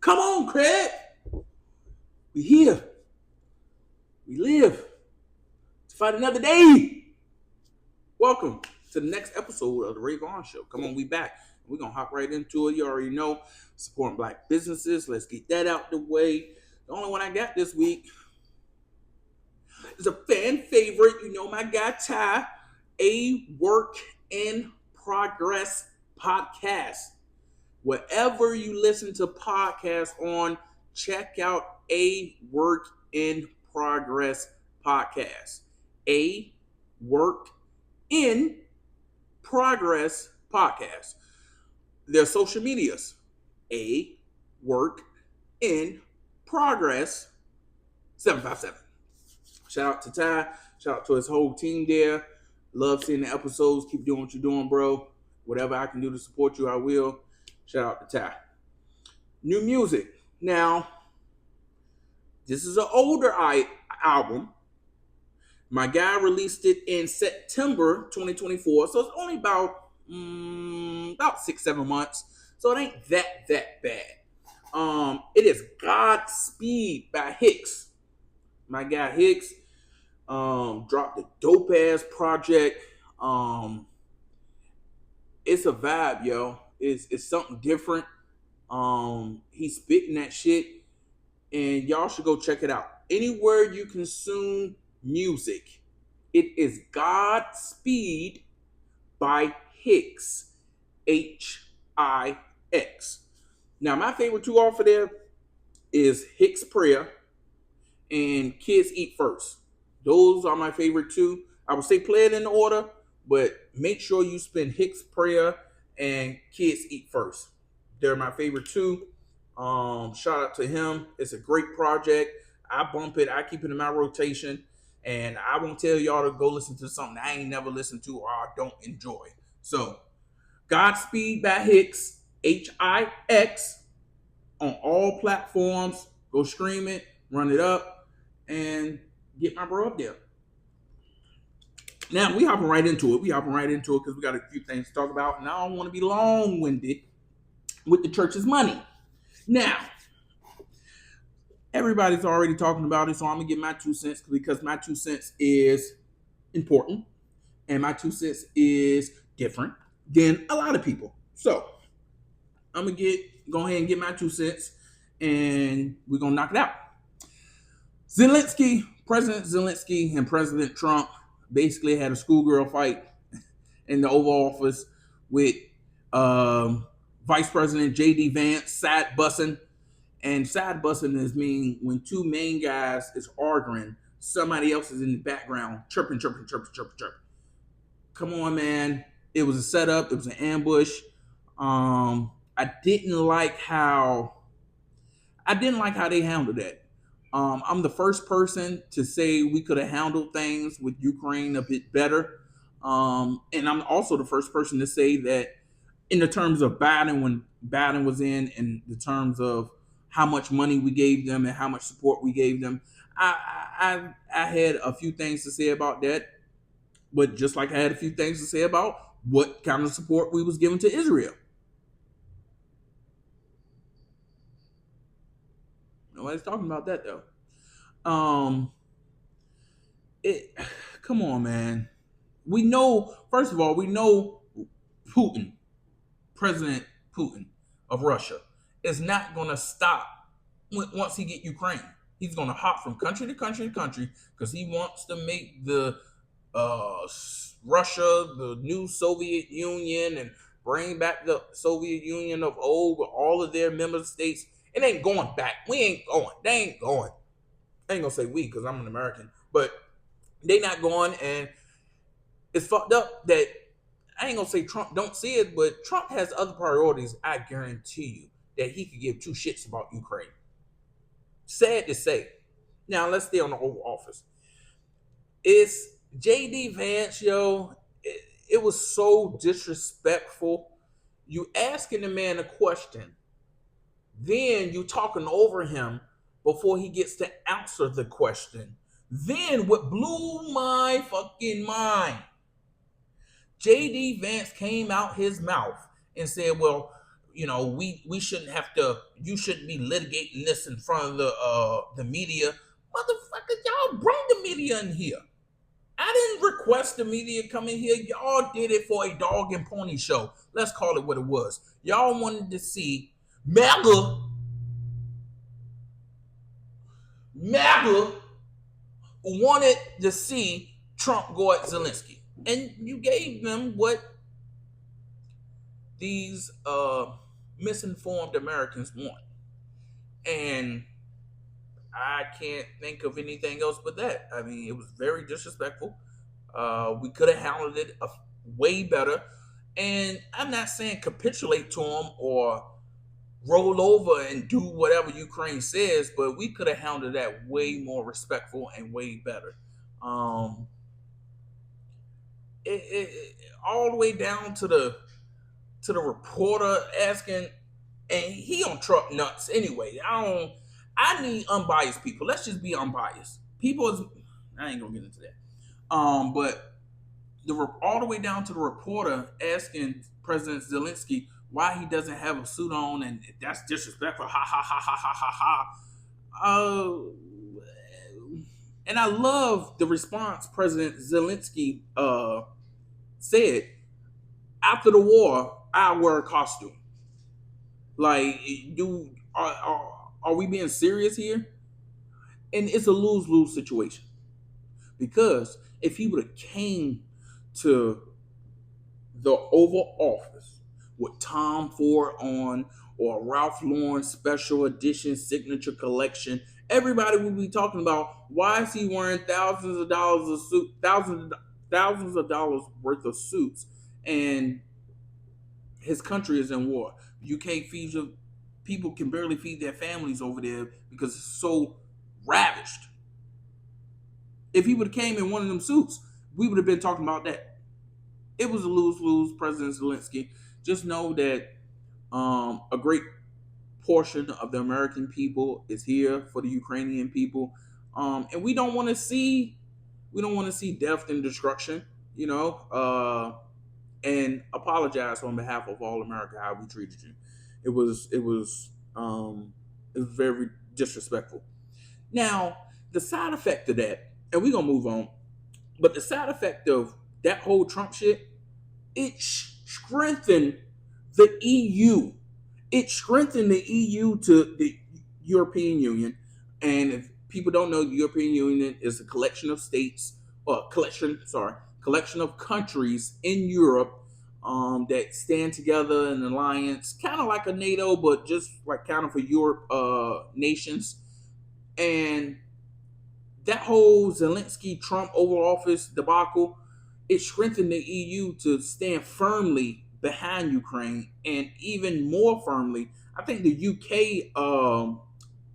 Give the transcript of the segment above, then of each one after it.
Come on, Craig. We here. We live to fight another day. Welcome to the next episode of the Ray Vaughan Show. Come on, we back. We're going to hop right into it. You already know, supporting black businesses. Let's get that out the way. The only one I got this week is a fan favorite. You know my guy, Ty, A Work in Progress podcast. Wherever you listen to podcasts on, check out A Work in Progress podcast. A Work in Progress podcast. Their social medias. A Work in Progress 757. Shout out to Ty. Shout out to his whole team there. Love seeing the episodes. Keep doing what you're doing, bro. Whatever I can do to support you, I will. Shout out to Ty. New music. Now, this is an older album. My guy released it in September 2024, so it's only about 6-7 months. So it ain't that bad. It is Godspeed by Hicks. My guy Hicks dropped a dope ass project. It's a vibe, yo. It's something different. He's spitting that shit, and y'all should go check it out. Anywhere you consume music, it is Godspeed by Hicks, Hix. Now, my favorite two off of there is Hicks Prayer and Kids Eat First. Those are my favorite two. I would say play it in order, but make sure you spin Hicks Prayer and Kids Eat First. They're my favorite two. Shout out to him. It's a great project. I bump it. I keep it in my rotation. And I won't tell y'all to go listen to something I ain't never listened to or I don't enjoy. So, Godspeed by Hicks, Hix, on all platforms. Go stream it, run it up, and get my bro up there. Now, we hopping right into it. Because we got a few things to talk about. And I don't want to be long-winded with the church's money. Now, everybody's already talking about it, so I'm going to get my 2 cents because my 2 cents is important. And my 2 cents is different than a lot of people. So, I'm going to go ahead and get my 2 cents. And we're going to knock it out. President Zelensky and President Trump basically had a schoolgirl fight in the Oval Office with Vice President J.D. Vance side bussing. And side bussing is mean when two main guys is arguing, somebody else is in the background chirping. Come on, man. It was a setup. It was an ambush. I didn't like how they handled that. I'm the first person to say we could have handled things with Ukraine a bit better. And I'm also the first person to say that in the terms of Biden, when Biden was in the terms of how much money we gave them and how much support we gave them, I had a few things to say about that. But just like I had a few things to say about what kind of support we was giving to Israel. Nobody's talking about that though. Come on, man. We know Putin, President Putin of Russia, is not going to stop once he get Ukraine. He's going to hop from country to country to country because he wants to make the Russia the new Soviet Union and bring back the Soviet Union of old with all of their member states. It ain't going back. We ain't going. They ain't going. I ain't gonna say we because I'm an American, but they not going, and it's fucked up that I ain't gonna say Trump don't see it, but Trump has other priorities. I guarantee you that he could give two shits about Ukraine. Sad to say. Now let's stay on the Oval Office. It's J.D. Vance, yo. It was so disrespectful. You asking the man a question, then you talking over him before he gets to answer the question. Then what blew my fucking mind, J.D. Vance came out his mouth and said, well, we shouldn't have to. You shouldn't be litigating this in front of the media, motherfucker. Y'all bring the media in here. I didn't request the media come in here. Y'all did it for a dog and pony show. Let's call it what it was. Y'all wanted to see MAGA wanted to see Trump go at Zelensky. And you gave them what these misinformed Americans want. And I can't think of anything else but that. I mean, it was very disrespectful. We could have handled it way better. And I'm not saying capitulate to them or roll over and do whatever Ukraine says, but we could have handled that way more respectful and way better. All the way down to the reporter asking, and he on Trump nuts anyway. I need unbiased people. Let's just be unbiased. I ain't gonna get into that. But all the way down to the reporter asking President Zelensky why he doesn't have a suit on, and that's disrespectful. Ha ha ha ha ha ha ha. And I love the response President Zelensky said. After the war, I wear a costume. Like, are we being serious here? And it's a lose-lose situation. Because if he would have came to the Oval Office with Tom Ford on or Ralph Lauren special edition signature collection, everybody would be talking about why is he wearing thousands of dollars worth of suits, and his country is in war. You can't feed people can barely feed their families over there because it's so ravished. If he would have came in one of them suits, we would have been talking about that. It was a lose-lose, President Zelensky. Just know that a great portion of the American people is here for the Ukrainian people, and we don't want to see death and destruction. And apologize on behalf of all America how we treated you. It was very disrespectful. Now, the side effect of that, and we're gonna move on, but the side effect of that whole Trump shit, it strengthened the EU. It strengthened the EU to the European Union. And if people don't know, the European Union is a collection of states, or collection of countries in Europe that stand together in an alliance, kind of like a NATO, but just like kind of for Europe nations. And that whole Zelensky-Trump Oval Office debacle, it strengthened the EU to stand firmly behind Ukraine, and even more firmly, I think the UK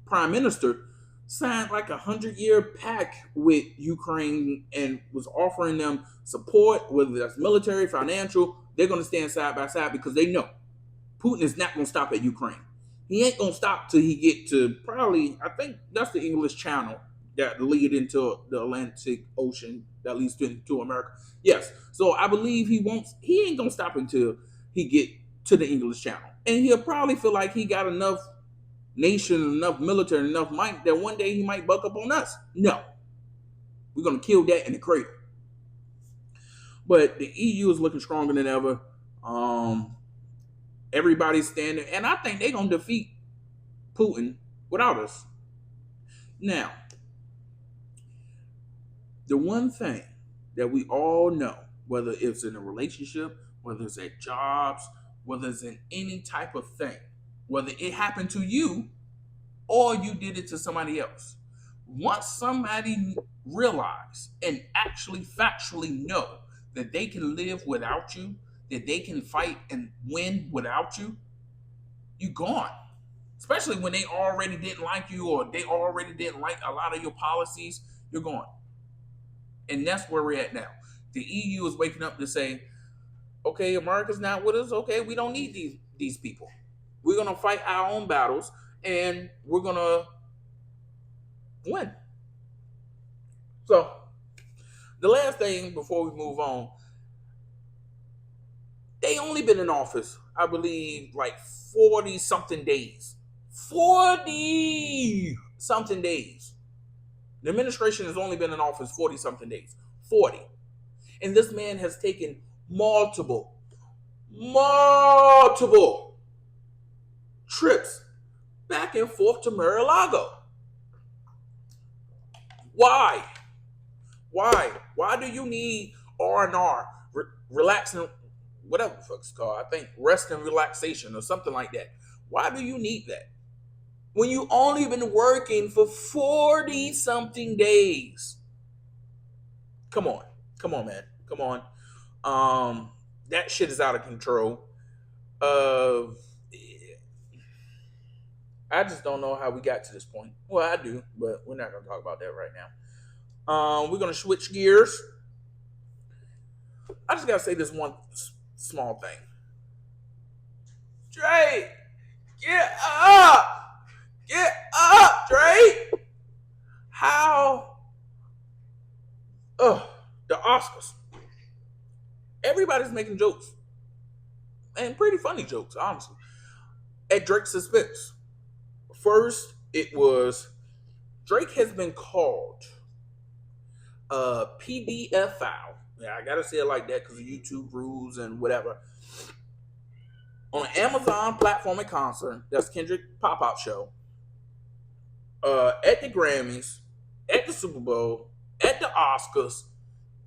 Prime Minister signed like 100-year pact with Ukraine and was offering them support, whether that's military, financial. They're going to stand side by side because they know Putin is not going to stop at Ukraine. He ain't going to stop till he get to probably, I think that's the English Channel that lead into the Atlantic Ocean that leads into America. Yes. So I believe he ain't going to stop until he get to the English Channel. And he'll probably feel like he got enough nation, enough military, enough might that one day he might buck up on us. No. We're going to kill that in the cradle. But the EU is looking stronger than ever. Everybody's standing, and I think they're going to defeat Putin without us. Now, the one thing that we all know, whether it's in a relationship, whether it's at jobs, whether it's in any type of thing, whether it happened to you or you did it to somebody else, once somebody realize and actually factually know that they can live without you, that they can fight and win without you, you're gone. Especially when they already didn't like you or they already didn't like a lot of your policies, you're gone. And that's where we're at now. The EU is waking up to say, okay, America's not with us. Okay, we don't need these people. We're going to fight our own battles and we're going to win. So, the last thing before we move on, They only been in office, I believe, like 40 something days. 40 something days. The administration has only been in office 40 something days. 40. And this man has taken multiple trips back and forth to Mar-a-Lago. Why? Why do you need R&R, relaxing, whatever the fuck's called? I think rest and relaxation or something like that. Why do you need that? When you only been working for 40 something days. Come on, man. Come on. That shit is out of control. I just don't know how we got to this point. Well, I do, but we're not going to talk about that right now. We're going to switch gears. I just got to say this one small thing. Dre, get up! Get up, Dre! How? The Oscars. Everybody's making jokes. And pretty funny jokes, honestly. At Drake's expense. First, it was Drake has been called a pedophile. Yeah, I gotta say it like that because of YouTube rules and whatever. On an Amazon platform and concert, that's Kendrick pop-out show, at the Grammys, at the Super Bowl, at the Oscars,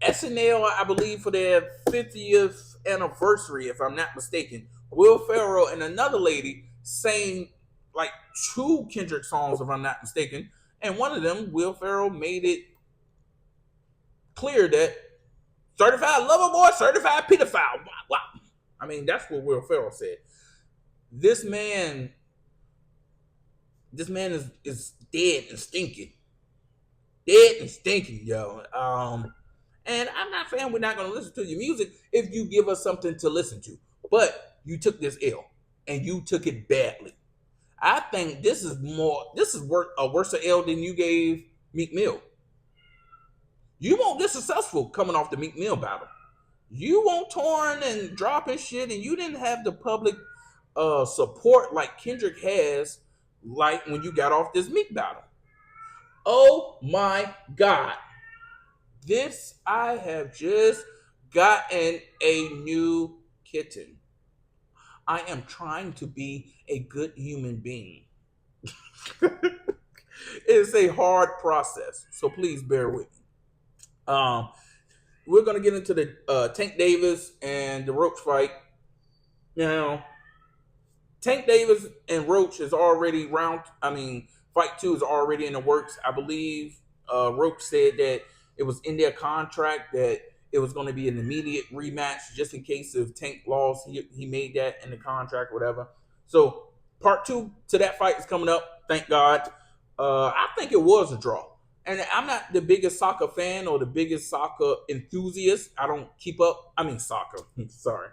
SNL, I believe, for their 50th anniversary, if I'm not mistaken. Will Ferrell and another lady sang like 2 Kendrick songs, if I'm not mistaken. And one of them, Will Ferrell, made it clear that certified lover boy, certified pedophile. Wow. I mean, that's what Will Ferrell said. This man is dead and stinking. Dead and stinking, yo. And I'm not saying we're not going to listen to your music if you give us something to listen to. But you took this L, and you took it badly. I think this is a worse L than you gave Meek Mill. You won't get successful coming off the Meek Mill battle. You won't torn and dropping shit, and you didn't have the public support like Kendrick has, like when you got off this Meek battle. Oh my God. I have just gotten a new kitten. I am trying to be a good human being. It's a hard process, so please bear with me. We're going to get into the Tank Davis and the Roach fight. Now, Tank Davis and Roach is already fight 2 is already in the works. I believe Roach said that it was in their contract that it was going to be an immediate rematch just in case if Tank lost. He made that in the contract, whatever. So part 2 to that fight is coming up. Thank God. I think it was a draw. And I'm not the biggest soccer fan or the biggest soccer enthusiast. I don't keep up. Soccer. Sorry.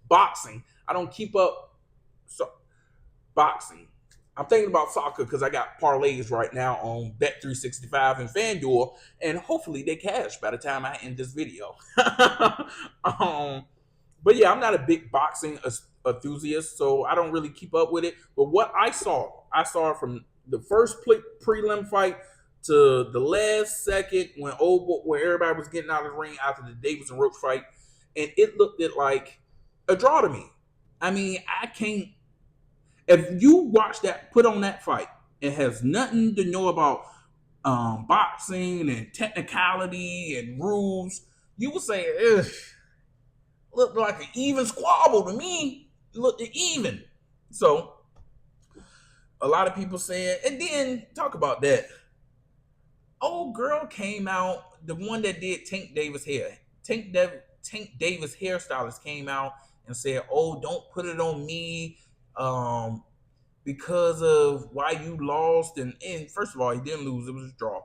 Boxing. I don't keep up boxing. I'm thinking about soccer because I got parlays right now on Bet365 and FanDuel, and hopefully they cash by the time I end this video. But yeah, I'm not a big boxing enthusiast, so I don't really keep up with it. But what I saw from the first prelim fight to the last second when everybody was getting out of the ring after the Davis and Roach fight, and it looked like a draw to me. I can't. If you watch that, put on that fight, it has nothing to know about boxing and technicality and rules. You would say, ugh, looked like an even squabble to me. It looked even. So, a lot of people saying, and then talk about that. Old girl came out, the one that did Tank Davis hair. Tank Davis hairstylist came out and said, "Oh, don't put it on me. Because of why you lost." And first of all, he didn't lose. It was a draw.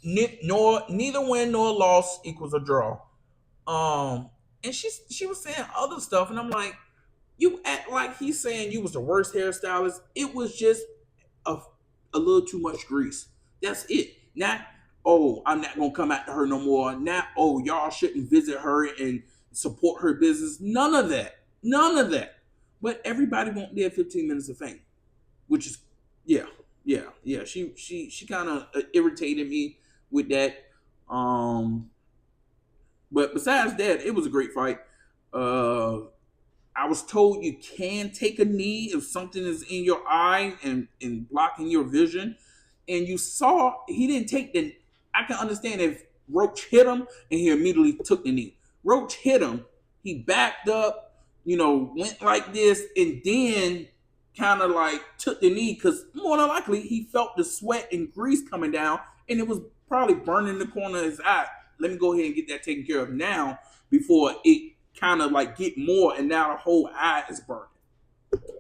Neither win nor loss equals a draw. And she was saying other stuff, and I'm like, you act like he's saying you was the worst hairstylist. It was just a little too much grease. That's it. Not, oh, I'm not gonna come after her no more. Not, oh, y'all shouldn't visit her and support her business. None of that. None of that. But everybody want their 15 minutes of fame, which is, yeah, yeah. She kind of irritated me with that. Um, but besides that, it was a great fight. Uh, I was told you can take a knee if something is in your eye and blocking your vision. And you saw he didn't take the. I can understand if Roach hit him and he immediately took the knee. Roach hit him, he backed up, went like this, and then kind of like took the knee because more than likely he felt the sweat and grease coming down, and it was probably burning the corner of his eye. Let me go ahead and get that taken care of now before it kind of like get more, and now the whole eye is burning.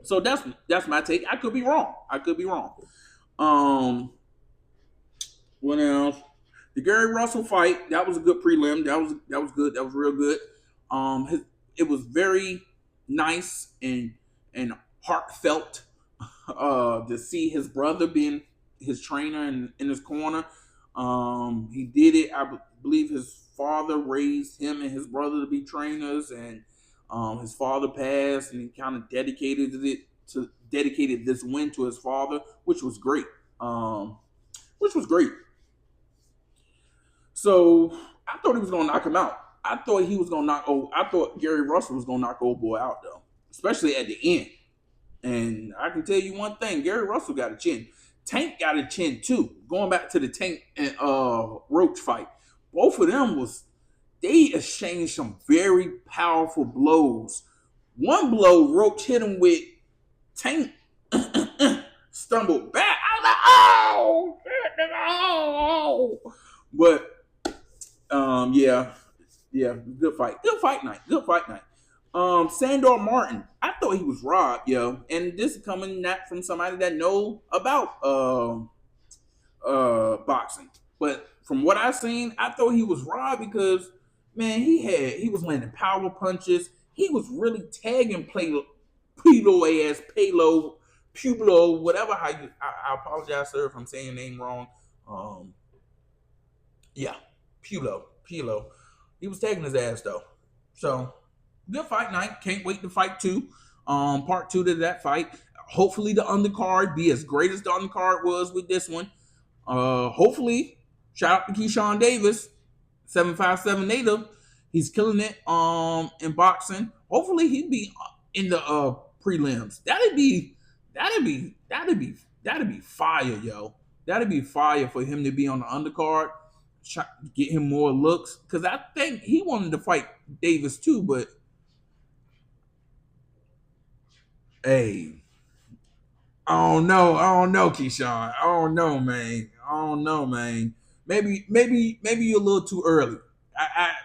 So that's my take. I could be wrong. Um, what else? The Gary Russell fight, that was a good prelim. That was good. That was real good. It was very nice and heartfelt to see his brother being his trainer and in his corner. He did it. I believe his father raised him and his brother to be trainers, and his father passed, and he kind of dedicated this win to his father, which was great. Which was great. So I thought he was gonna knock him out. I thought he was gonna knock. Oh, I thought Gary Russell was gonna knock old boy out though, especially at the end. And I can tell you one thing: Gary Russell got a chin. Tank got a chin too. Going back to the Tank and Roach fight, both of them they exchanged some very powerful blows. One blow Roach hit him with, Tank stumbled back. I was like, oh, oh. But yeah, good fight night. Sandor Martin, I thought he was robbed, yo, and this is coming not from somebody that know about boxing, but from what I seen, I thought he was robbed because man, he was landing power punches. He was really tagging Pueblo, whatever. I apologize, sir, if I'm saying your name wrong. Yeah, Pulo. He was tagging his ass though. So good fight night. Can't wait to fight two. Part two to that fight. Hopefully the undercard be as great as the undercard was with this one. Hopefully, shout out to Keyshawn Davis, 757 native. He's killing it in boxing. Hopefully he'd be in the prelims. That'd be fire, yo. That'd be fire for him to be on the undercard, get him more looks. Because I think he wanted to fight Davis too, but hey, I don't know, Keyshawn. I don't know, man. Maybe you're a little too early.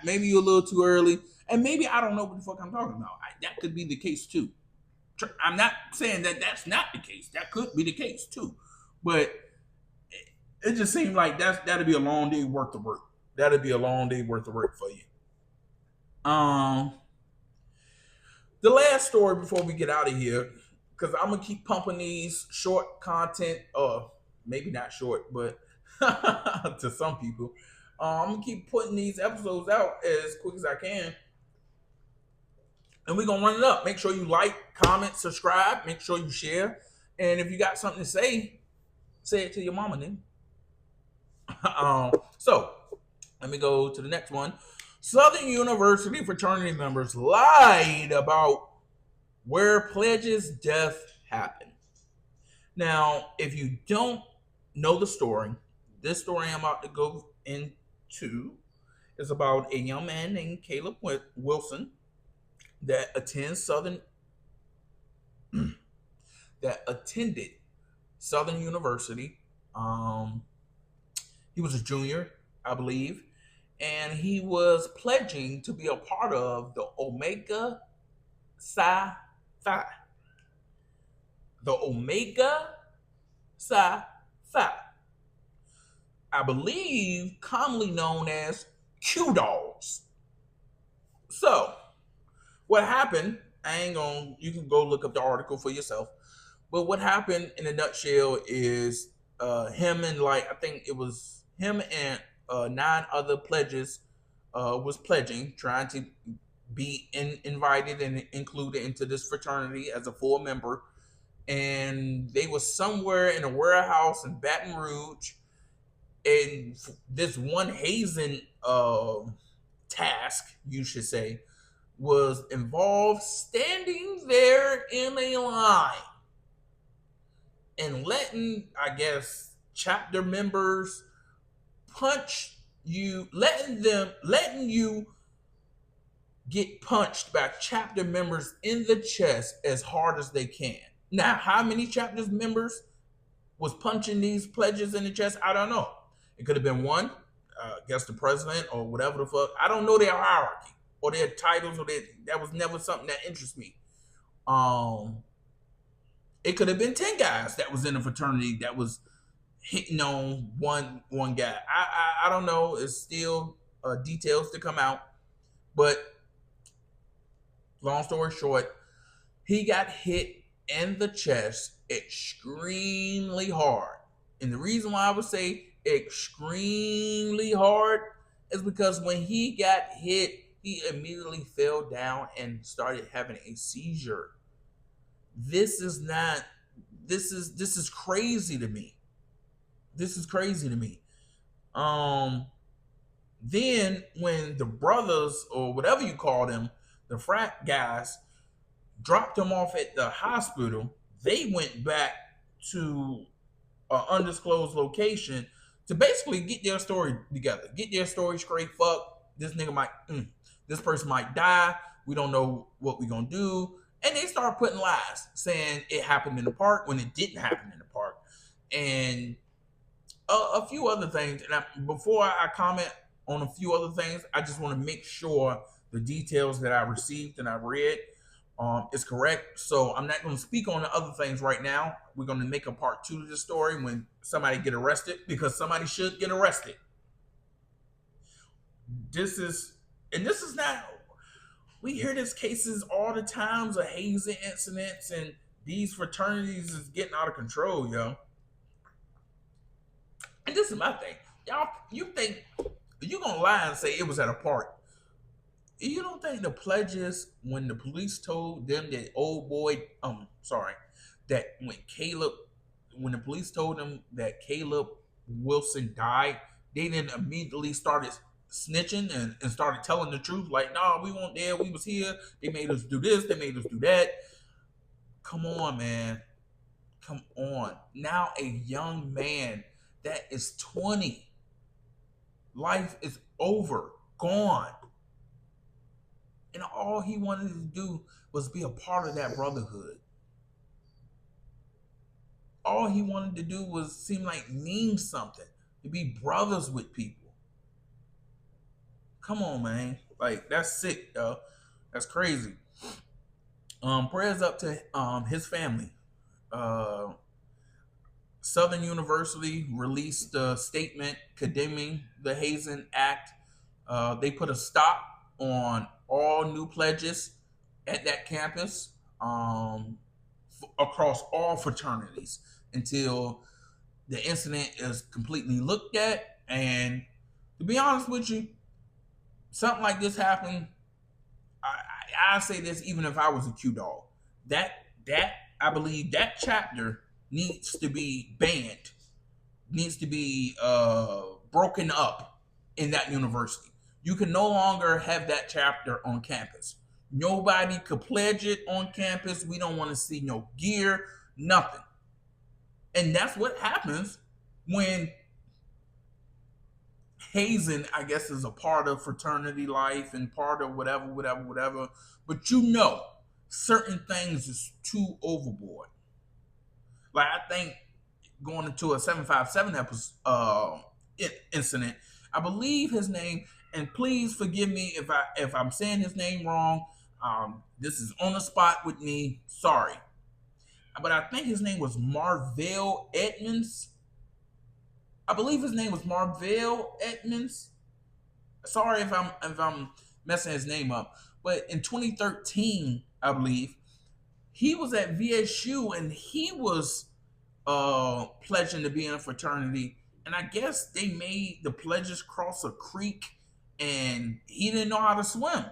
Maybe you're a little too early, and maybe I don't know what the fuck I'm talking about. That could be the case too. I'm not saying that that's not the case. That could be the case too, but it just seemed like that'd be a long day worth of work. That'd be a long day worth of work for you. Um, the last story before we get out of here, because I'm gonna keep pumping these short content, or maybe not short, but to some people, I'm gonna keep putting these episodes out as quick as I can, and we're gonna run it up. Make sure you like, comment, subscribe. Make sure you share, and if you got something to say it to your mama, then. So let me go to the next one. Southern University fraternity members lied about where Pledge's death happened. Now, if you don't know the story, this story I'm about to go into is about a young man named Caleb Wilson that attended Southern University. He was a junior, I believe, and he was pledging to be a part of the Omega Psi Phi. The Omega Psi Phi. I believe commonly known as Q Dolls. So, what happened, you can go look up the article for yourself, but what happened in a nutshell is him and I think it was him and 9 other pledges was pledging, trying to be invited and included into this fraternity as a full member. And they was somewhere in a warehouse in Baton Rouge, and this one hazing task, you should say, was involved standing there in a line and letting, I guess, chapter members punch you, letting you get punched by chapter members in the chest as hard as they can. Now, how many chapter members was punching these pledges in the chest? I don't know. It could have been one, I guess the president or whatever the fuck. I don't know their hierarchy or their titles, or that was never something that interests me. It could have been 10 guys that was in a fraternity that was hitting on one guy. I don't know. It's still details to come out. But long story short, he got hit in the chest extremely hard. And the reason why I would say extremely hard is because when he got hit, he immediately fell down and started having a seizure. This is crazy to me. This is crazy to me. Then when the brothers, or whatever you call them, the frat guys, dropped him off at the hospital, they went back to an undisclosed location to basically get their story together, get their story straight. Fuck, this person might die. We don't know what we're gonna do. And they start putting lies, saying it happened in the park when it didn't happen in the park, and a few other things. And before I comment on a few other things, I just want to make sure the details that I received and I read is correct. So I'm not going to speak on the other things right now. We're going to make a part 2 to the story when somebody get arrested, because somebody should get arrested. This is not, we hear these cases all the times of hazing incidents, and these fraternities is getting out of control, yo. And this is my thing. Y'all, you think, you're going to lie and say it was at a park. You don't think the pledges, when the police told them that that when the police told them that Caleb Wilson died, they didn't immediately started snitching and started telling the truth? Like, nah, we weren't there, we was here, they made us do this, they made us do that. Come on, man. Come on. Now a young man that is 20, life is over, gone. And all he wanted to do was be a part of that brotherhood. All he wanted to do was seem like mean something, to be brothers with people. Come on, man. Like, that's sick, yo. That's crazy. Prayers up to his family. Southern University released a statement condemning the hazing act. They put a stop on all new pledges at that campus across all fraternities until the incident is completely looked at. And to be honest with you, something like this happened, I say this even if I was a Q-Dog. That I believe that chapter needs to be banned, needs to be broken up in that university. You can no longer have that chapter on campus. Nobody could pledge it on campus. We don't want to see no gear, nothing. And that's what happens when hazing, I guess, is a part of fraternity life and part of whatever. But certain things is too overboard. Like, I think going into a 757 episode, incident, I believe his name, and please forgive me if I'm saying his name wrong. This is on the spot with me. Sorry. But I think his name was Marvell Edmonds. I believe his name was Marvell Edmonds. Sorry if I'm messing his name up. But in 2013, I believe, he was at VSU and he was pledging to be in a fraternity. And I guess they made the pledges cross a creek and he didn't know how to swim.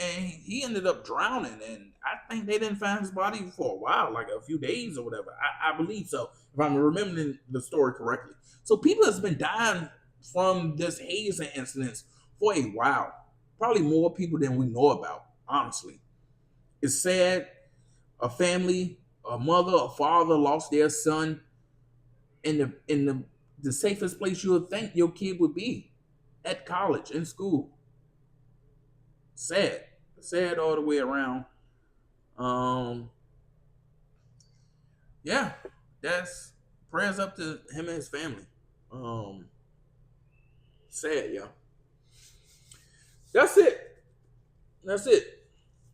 and he ended up drowning. And I think they didn't find his body for a while, like a few days or whatever. I believe so, if I'm remembering the story correctly. So people has been dying from this hazing incidents for a while. Probably more people than we know about, honestly. It's sad. A family, a mother, a father lost their son in the safest place you would think your kid would be, at college, in school. Sad. Sad all the way around. Um, yeah, that's prayers up to him and his family. Um, Sad, yeah. That's it. That's it.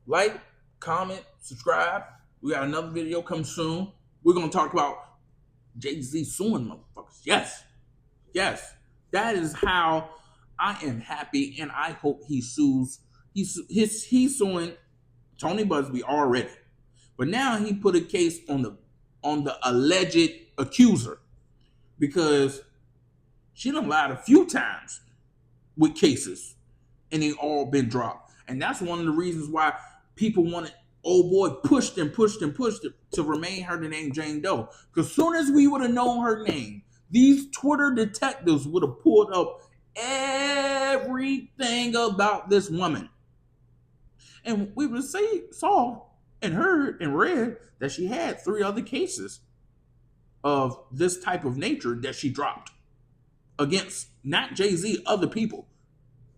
Like, comment, subscribe. We got another video coming soon. We're gonna talk about Jay-Z suing motherfuckers. Yes. Yes. That is how I am happy, and I hope he sues. He's suing Tony Busby already. But now he put a case on the alleged accuser, because she done lied a few times with cases, and they all been dropped. And that's one of the reasons why people wanted old boy pushed and pushed and pushed to remain her the name Jane Doe. Because soon as we would have known her name, these Twitter detectives would have pulled up everything about this woman. And we would saw and heard and read that she had 3 other cases of this type of nature that she dropped against not Jay-Z, other people.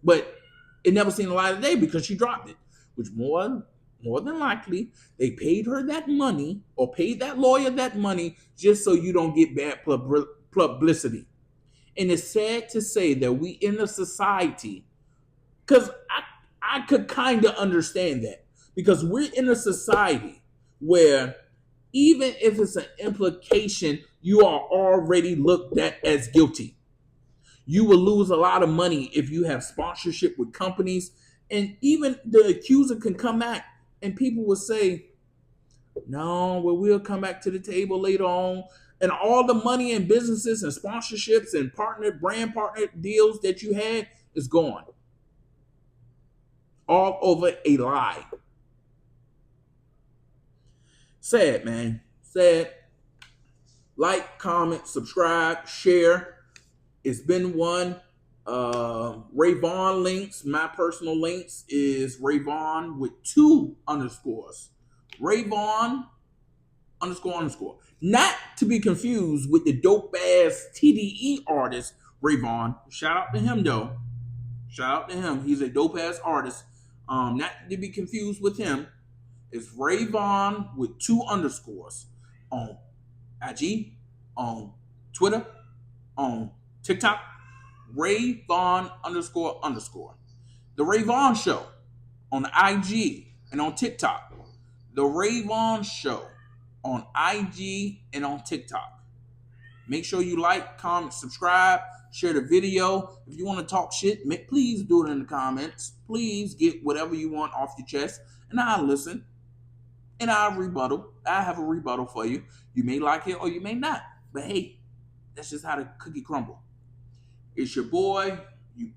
But it never seen the light of day because she dropped it, which more than likely they paid her that money, or paid that lawyer that money, just so you don't get bad publicity. And it's sad to say that we in a society, because I could kind of understand that, because we're in a society where even if it's an implication, you are already looked at as guilty. You will lose a lot of money if you have sponsorship with companies. And even the accuser can come back and people will say, no, well, we'll come back to the table later on. And all the money and businesses and sponsorships and brand partner deals that you had is gone. All over a lie. Sad, man. Sad. Like, comment, subscribe, share. It's been one. Ray Vaughan links. My personal links is Ray Vaughan with 2 underscores. Ray Vaughan __. Not to be confused with the dope ass TDE artist Ray Vaughan. Shout out to him though. Shout out to him. He's a dope ass artist. Not to be confused with him. It's Ray Vaughan with 2 underscores on IG, on Twitter, on TikTok. Ray Vaughan __. The Ray Vaughan Show on IG and on TikTok. The Ray Vaughan Show on IG and on TikTok. Make sure you like, comment, subscribe, share the video. If you want to talk shit, please do it in the comments. Please get whatever you want off your chest, and I'll listen. And I'll rebuttal. I have a rebuttal for you. You may like it or you may not. But hey, that's just how the cookie crumble. It's your boy.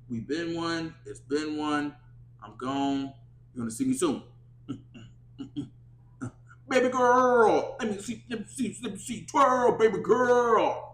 We've been one. It's been one. I'm gone. You're going to see me soon. Baby girl. Let me see. Twirl, baby girl.